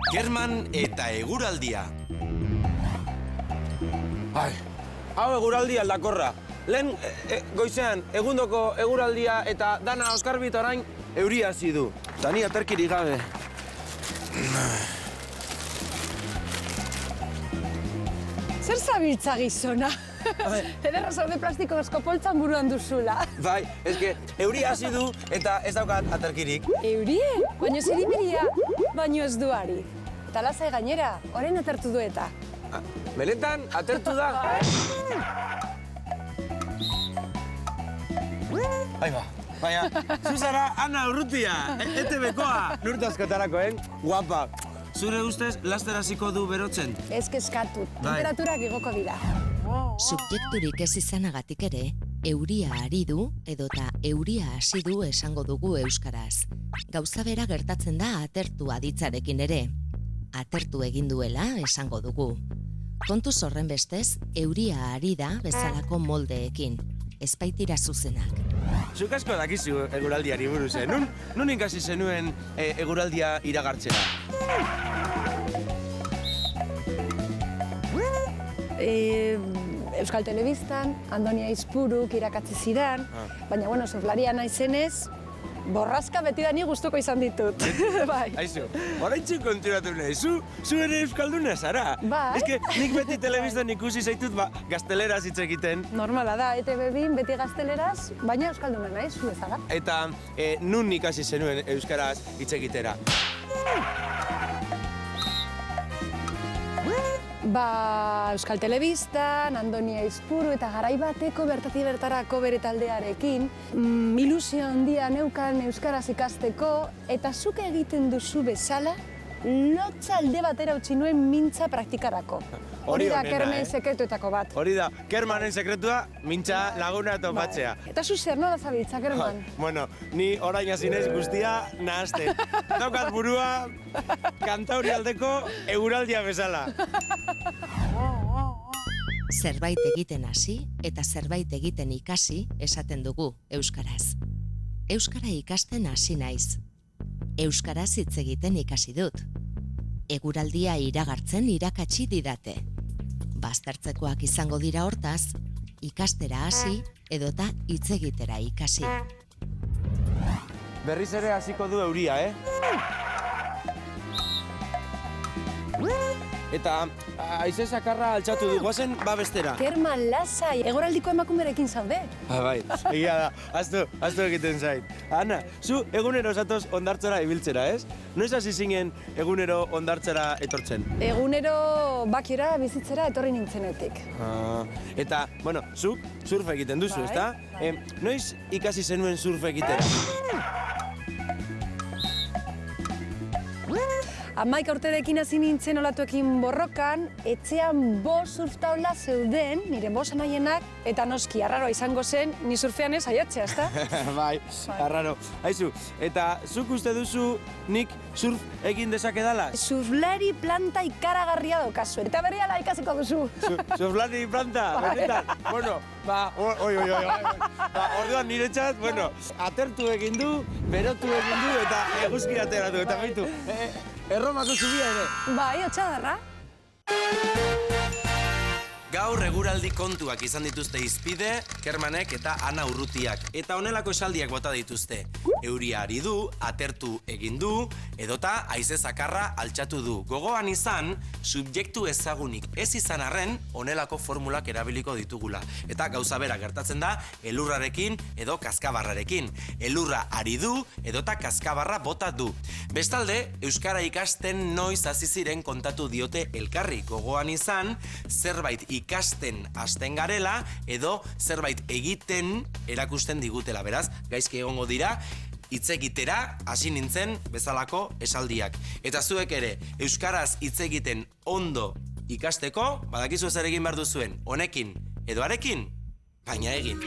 Kerman eta eguraldia. Hau eguraldi aldakorra. Lehen goizean egundoko eguraldia eta dana Oskarbit orain euria hasi du. Eta ni aterkirik gabe. Zer zabiltza gizona? Ederra zaude plastiko eskopoltzan buruan duzula. Bai, eske euria hasi du eta ez daukat aterkirik. Eurie? Baina zirimiria, baino ez duari. Eta lasai gainera, orain atertu du eta. Benetan, atertu da. Aiba, baina, zuzara Ana Urrutia, ETV-koa. Nurte askotarako, Guapa. Zure ustez, laster hasiko du berotzen? Ez kezkatu, temperaturak igoko dira. Subjekturik ez izanagatik ere, euria ari du edota euria hasi du esango dugu euskaraz. Gauza bera gertatzen da atertu aditzarekin ere. Atertu egin duela esango dugu. Kontuz horren bestez, euria ari da bezalako moldeekin. Ez baitira zuzenak. Zuk asko dakizu eguraldiari buruz, Nun ikasi zenuen eguraldia iragartzera? Euskal Telebistan, Andoni Aizpuruk irakatzi zidan, baina, surflaria naizenez, borrazka beti da ni gustuko izan ditut. Bai. Aizu, oraintxe konturatu nahi, zu ere euskalduna zara. Bai. Eske, nik beti telebistan ikusi zaitut, gazteleraz hitz egiten. Normala da, ETV-bin beti gazteleraz, baina euskalduna naiz, zu bezala. Eta nun ikasi zenuen euskaraz hitz egitera? Euskal Telebistan, Andoni Aizpuru eta garai bateko bertatik bertarako bere taldearekin, ilusio handia neukan euskaraz ikasteko, eta zuk egiten duzu bezala, lotza alde batera utzi nuen mintza praktikarako. Hori da Kermen sekretuetako bat. Hori da, Kermanen sekretua, mintza laguna topatzea. Eta zu zer nola zabiltza, Kerman? Bueno, ni orain hazinez guztia nahazte. Daukat burua kantauri aldeko eguraldia bezala. Zerbait egiten hasi eta zerbait egiten ikasi esaten dugu euskaraz. Euskara ikasten hasi naiz. Euskaraz hitz egiten ikasi dut. Eguraldia iragartzen irakatsi didate. Baztertzekoak izango dira hortaz, ikastera hasi edota hitz egitera ikasi. Berriz ere hasiko du euria, Eta haize zakarra altxatu du, goazen babestera. Kerman, lasai, eguraldiko emakumerekin zaude. Bai, egia da, aztu egiten zait. Ana, zu egunero zatoz ondartzara ibiltzera, ez? Noiz hasi zinen egunero ondartzara etortzen? Egunero bakiora bizitzera etorri nintzenetik. Eta, zuk surf egiten duzu, ezta? Noiz ikasi zenuen surf egitera? 11 urterekin hasi nintzen olatuekin borrokan, etxean 5 surftaula zeuden, nire 5 anaienak, eta noski, arraroa izango zen, ni surfean ez aiatzea, ezta? Bai, arraro. Aizu, eta zuk uste duzu nik surf egin dezakedala? Surflari planta ikaragarria daukazu, eta berehala ikasiko duzu. Surflari planta, benetan? Orduan niretzat, atertu egin du, berotu egin du, eta eguzki ateratu, eta baitu. Erromako zubia ere. Bai, otxadarra. Gaur eguraldi kontuak izan dituzte izpide, Kermanek eta Ana Urrutiak. Eta honelako esaldiak bota dituzte. Euria ari du, atertu egin du, edota haize zakarra altxatu du. Gogoan izan, subjektu ezagunik ez izan arren, honelako formulak erabiliko ditugula. Eta gauza bera gertatzen da, elurrarekin edo kaskabarrarekin. Elurra ari du, edota kaskabarra bota du. Bestalde, euskara ikasten noiz hasi ziren kontatu diote elkarri. Gogoan izan, zerbait ikasten hasten garela edo zerbait egiten erakusten digutela. Beraz, gaizki egongo dira, hitz egitera hasi nintzen bezalako esaldiak. Eta zuek ere, euskaraz hitz egiten ondo ikasteko, badakizu zer egin behar duzuen, honekin edo harekin, baina egin.